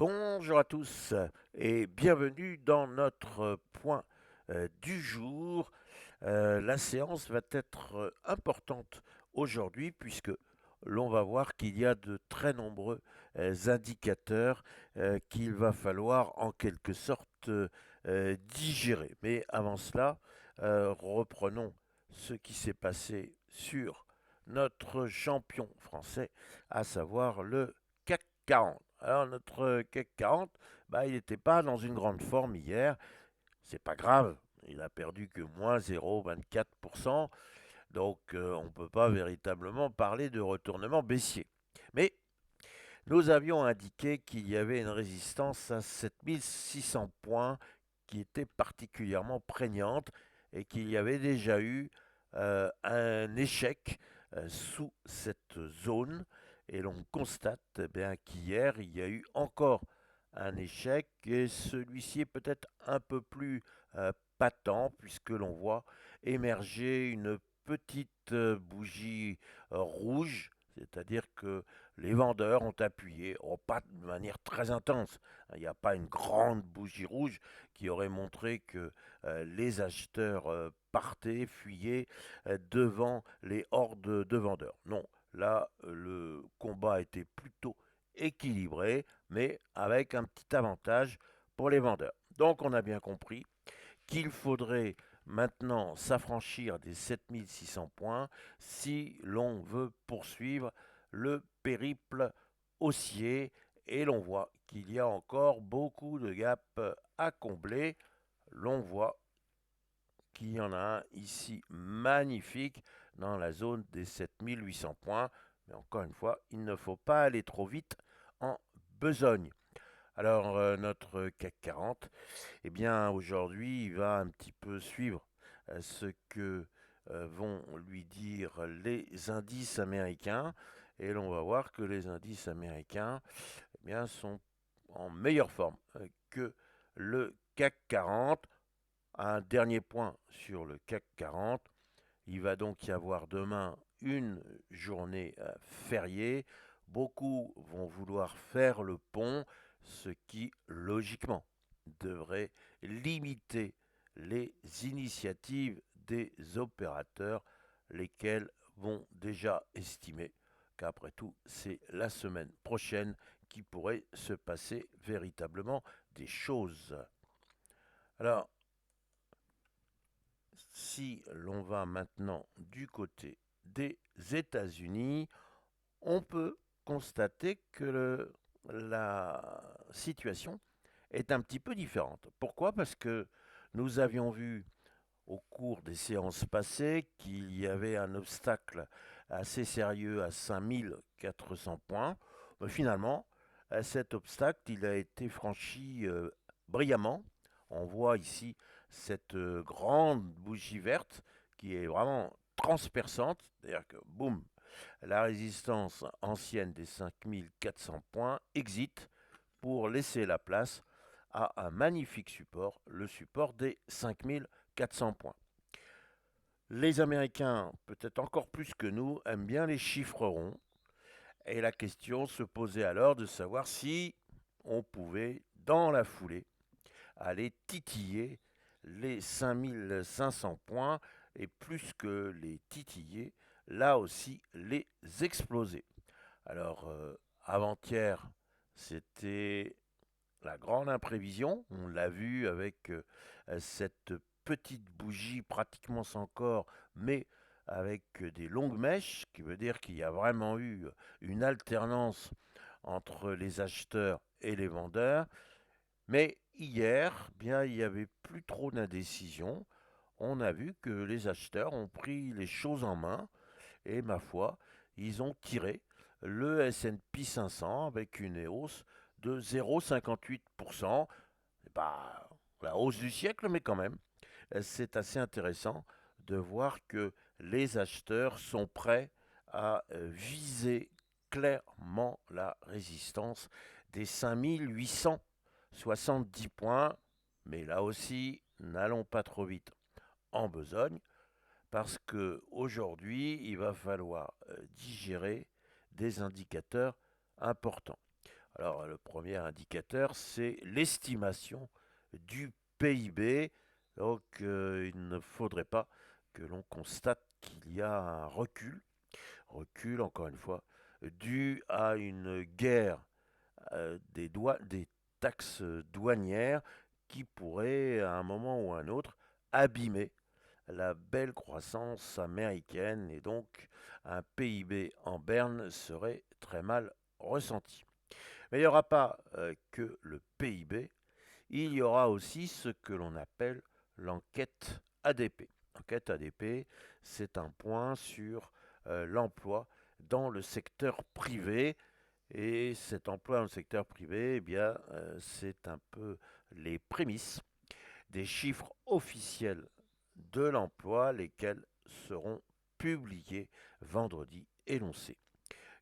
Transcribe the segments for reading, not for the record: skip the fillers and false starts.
Bonjour à tous et bienvenue dans notre point du jour. La séance va être importante aujourd'hui puisque l'on va voir qu'il y a de très nombreux indicateurs qu'il va falloir en quelque sorte digérer. Mais avant cela, reprenons ce qui s'est passé sur notre champion français, à savoir le CAC 40. Alors notre CAC 40, il n'était pas dans une grande forme hier. C'est pas grave, il a perdu que moins 0,24%. Donc on ne peut pas véritablement parler de retournement baissier. Mais nous avions indiqué qu'il y avait une résistance à 7600 points qui était particulièrement prégnante et qu'il y avait déjà eu un échec sous cette zone. Et l'on constate bien qu'hier, il y a eu encore un échec et celui-ci est peut-être un peu plus patent puisque l'on voit émerger une petite bougie rouge, c'est-à-dire que les vendeurs ont appuyé, pas de manière très intense. Il n'y a pas une grande bougie rouge qui aurait montré que les acheteurs partaient, fuyaient devant les hordes de vendeurs. Non, là, le combat était plutôt équilibré, mais avec un petit avantage pour les vendeurs. Donc on a bien compris qu'il faudrait maintenant s'affranchir des 7600 points si l'on veut poursuivre le périple haussier et l'on voit qu'il y a encore beaucoup de gaps à combler. L'on voit qu'il y en a un ici magnifique dans la zone des 7800 points. Mais encore une fois, il ne faut pas aller trop vite en besogne. Alors notre CAC 40, eh bien aujourd'hui, il va un petit peu suivre ce que vont lui dire les indices américains. Et l'on va voir que les indices américains bien, sont en meilleure forme que le CAC 40. Un dernier point sur le CAC 40. Il va donc y avoir demain une journée fériée. Beaucoup vont vouloir faire le pont, ce qui, logiquement, devrait limiter les initiatives des opérateurs, lesquels vont déjà estimer qu'après tout, c'est la semaine prochaine qui pourrait se passer véritablement des choses. Alors, si l'on va maintenant du côté des États-Unis, on peut constater que la situation est un petit peu différente. Pourquoi? Parce que nous avions vu au cours des séances passées qu'il y avait un obstacle assez sérieux à 5400 points. Mais finalement, cet obstacle, il a été franchi brillamment. On voit ici cette grande bougie verte qui est vraiment transperçante, c'est-à-dire que boum, la résistance ancienne des 5400 points exit pour laisser la place à un magnifique support, le support des 5400 points. Les Américains, peut-être encore plus que nous, aiment bien les chiffres ronds. Et la question se posait alors de savoir si on pouvait, dans la foulée, aller titiller les 5500 points et plus que les titiller, là aussi les exploser. Alors, avant-hier, c'était la grande imprévision. On l'a vu avec cette petite bougie pratiquement sans corps, mais avec des longues mèches, qui veut dire qu'il y a vraiment eu une alternance entre les acheteurs et les vendeurs. Mais hier, bien, il n'y avait plus trop d'indécision. On a vu que les acheteurs ont pris les choses en main et, ma foi, ils ont tiré le S&P 500 avec une hausse de 0,58%. C'est pas la hausse du siècle, mais quand même, c'est assez intéressant de voir que les acheteurs sont prêts à viser clairement la résistance des 5870 points. Mais là aussi, n'allons pas trop vite en besogne parce que aujourd'hui, il va falloir digérer des indicateurs importants. Alors, le premier indicateur, c'est l'estimation du PIB. Donc, il ne faudrait pas que l'on constate qu'il y a un recul encore une fois, dû à une guerre des taxes douanières qui pourrait, à un moment ou à un autre, abîmer la belle croissance américaine et donc un PIB en berne serait très mal ressenti. Mais il n'y aura pas que le PIB, il y aura aussi ce que l'on appelle l'enquête ADP. L'enquête ADP, c'est un point sur l'emploi dans le secteur privé. Et cet emploi dans le secteur privé, eh bien, c'est un peu les prémices des chiffres officiels de l'emploi, lesquels seront publiés vendredi. Et l'on sait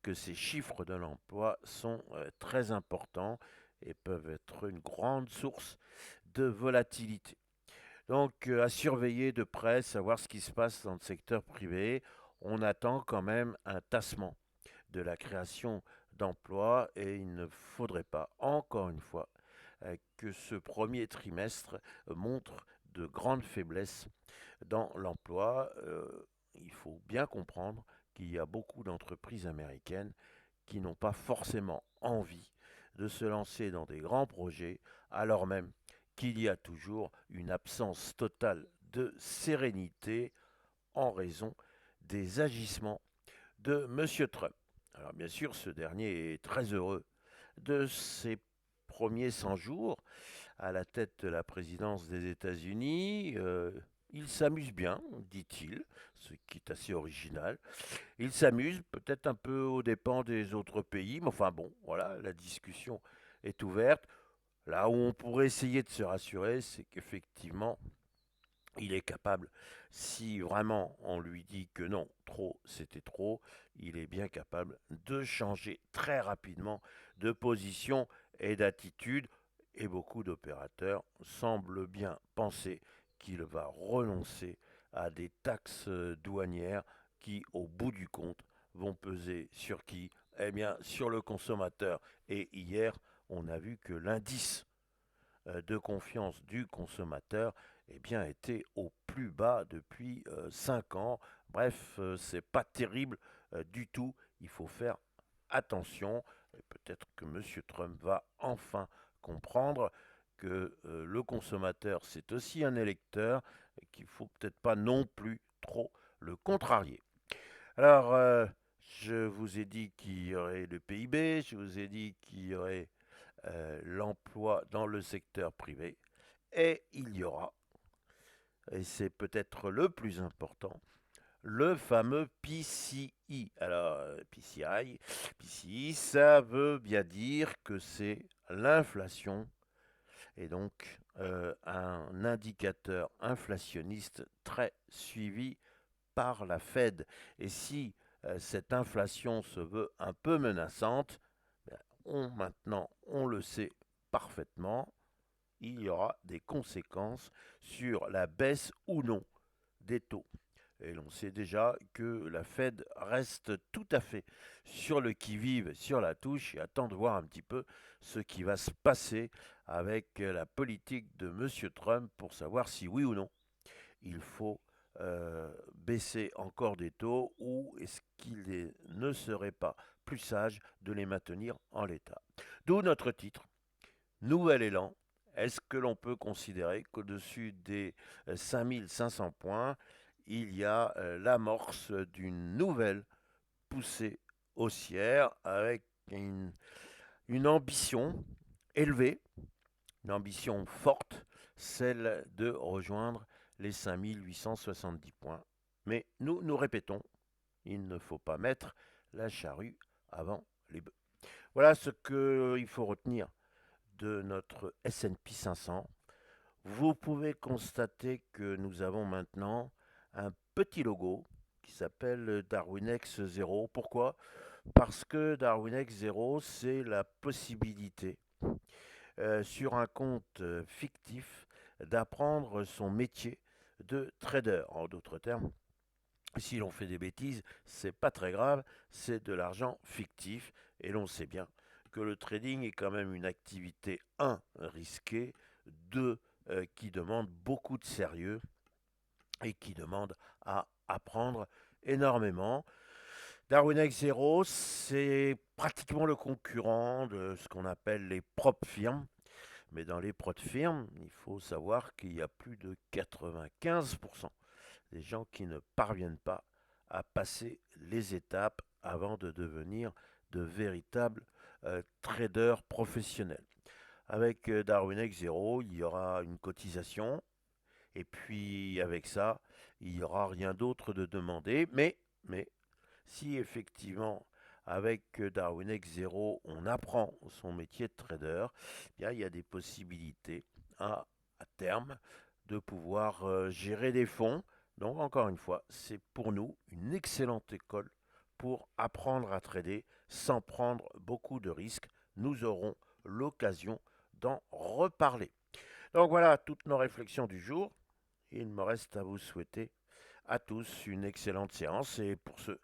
que ces chiffres de l'emploi sont très importants et peuvent être une grande source de volatilité. Donc à surveiller de près, savoir ce qui se passe dans le secteur privé. On attend quand même un tassement de la création d'emplois et il ne faudrait pas, encore une fois, que ce premier trimestre montre de grandes faiblesses dans l'emploi. Il faut bien comprendre qu'il y a beaucoup d'entreprises américaines qui n'ont pas forcément envie de se lancer dans des grands projets, alors même qu'il y a toujours une absence totale de sérénité en raison des agissements de M. Trump. Alors bien sûr, ce dernier est très heureux de ses premiers 100 jours à la tête de la présidence des États-Unis. Il s'amuse bien, dit-il, ce qui est assez original. Il s'amuse peut-être un peu aux dépens des autres pays, mais enfin bon, voilà, la discussion est ouverte. Là où on pourrait essayer de se rassurer, c'est qu'effectivement, il est capable, si vraiment on lui dit que non, trop, c'était trop, il est bien capable de changer très rapidement de position et d'attitude. Et beaucoup d'opérateurs semblent bien penser qu'il va renoncer à des taxes douanières qui, au bout du compte, vont peser sur qui? Eh bien, sur le consommateur. Et hier, on a vu que l'indice de confiance du consommateur eh bien, était au plus bas depuis 5 ans. Bref, c'est pas terrible du tout. Il faut faire attention. Et peut-être que M. Trump va enfin comprendre que le consommateur, c'est aussi un électeur et qu'il ne faut peut-être pas non plus trop le contrarier. Alors, je vous ai dit qu'il y aurait le PIB, je vous ai dit qu'il y aurait l'emploi dans le secteur privé. Et il y aura, et c'est peut-être le plus important, le fameux PCI. Alors, PCI, ça veut bien dire que c'est l'inflation et donc un indicateur inflationniste très suivi par la Fed. Et si cette inflation se veut un peu menaçante, maintenant on le sait parfaitement, il y aura des conséquences sur la baisse ou non des taux. Et l'on sait déjà que la Fed reste tout à fait sur le qui-vive, sur la touche, et attend de voir un petit peu ce qui va se passer avec la politique de M. Trump pour savoir si oui ou non il faut baisser encore des taux ou est-ce qu'il ne serait pas plus sage de les maintenir en l'état. D'où notre titre, Nouvel élan. Est-ce que l'on peut considérer qu'au-dessus des 5500 points, il y a l'amorce d'une nouvelle poussée haussière avec une ambition élevée, une ambition forte, celle de rejoindre les 5870 points. Mais nous répétons, il ne faut pas mettre la charrue avant les bœufs. Voilà ce qu'il faut retenir de notre S&P 500. Vous pouvez constater que nous avons maintenant un petit logo qui s'appelle Darwinex 0. Pourquoi? Parce que Darwinex 0, c'est la possibilité sur un compte fictif d'apprendre son métier de trader. En d'autres termes, si l'on fait des bêtises, c'est pas très grave, c'est de l'argent fictif et l'on sait bien que le trading est quand même une activité, un, risquée, deux, qui demande beaucoup de sérieux et qui demande à apprendre énormément. Darwinex Zero, c'est pratiquement le concurrent de ce qu'on appelle les prop firmes. Mais dans les prop firmes, il faut savoir qu'il y a plus de 95% des gens qui ne parviennent pas à passer les étapes avant de devenir de véritables traders professionnels. Avec Darwinex Zero, il y aura une cotisation, et puis avec ça, il n'y aura rien d'autre de demandé. Mais si effectivement, avec Darwinex Zero, on apprend son métier de trader, eh bien, il y a des possibilités à terme de pouvoir gérer des fonds. Donc encore une fois, c'est pour nous une excellente école pour apprendre à trader sans prendre beaucoup de risques. Nous aurons l'occasion d'en reparler. Donc voilà toutes nos réflexions du jour. Il me reste à vous souhaiter à tous une excellente séance et pour ceux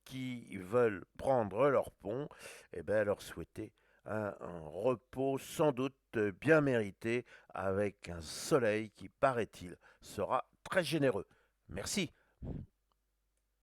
qui veulent prendre leur pont, eh bien, leur souhaiter un repos sans doute bien mérité avec un soleil qui, paraît-il, sera très généreux. Merci.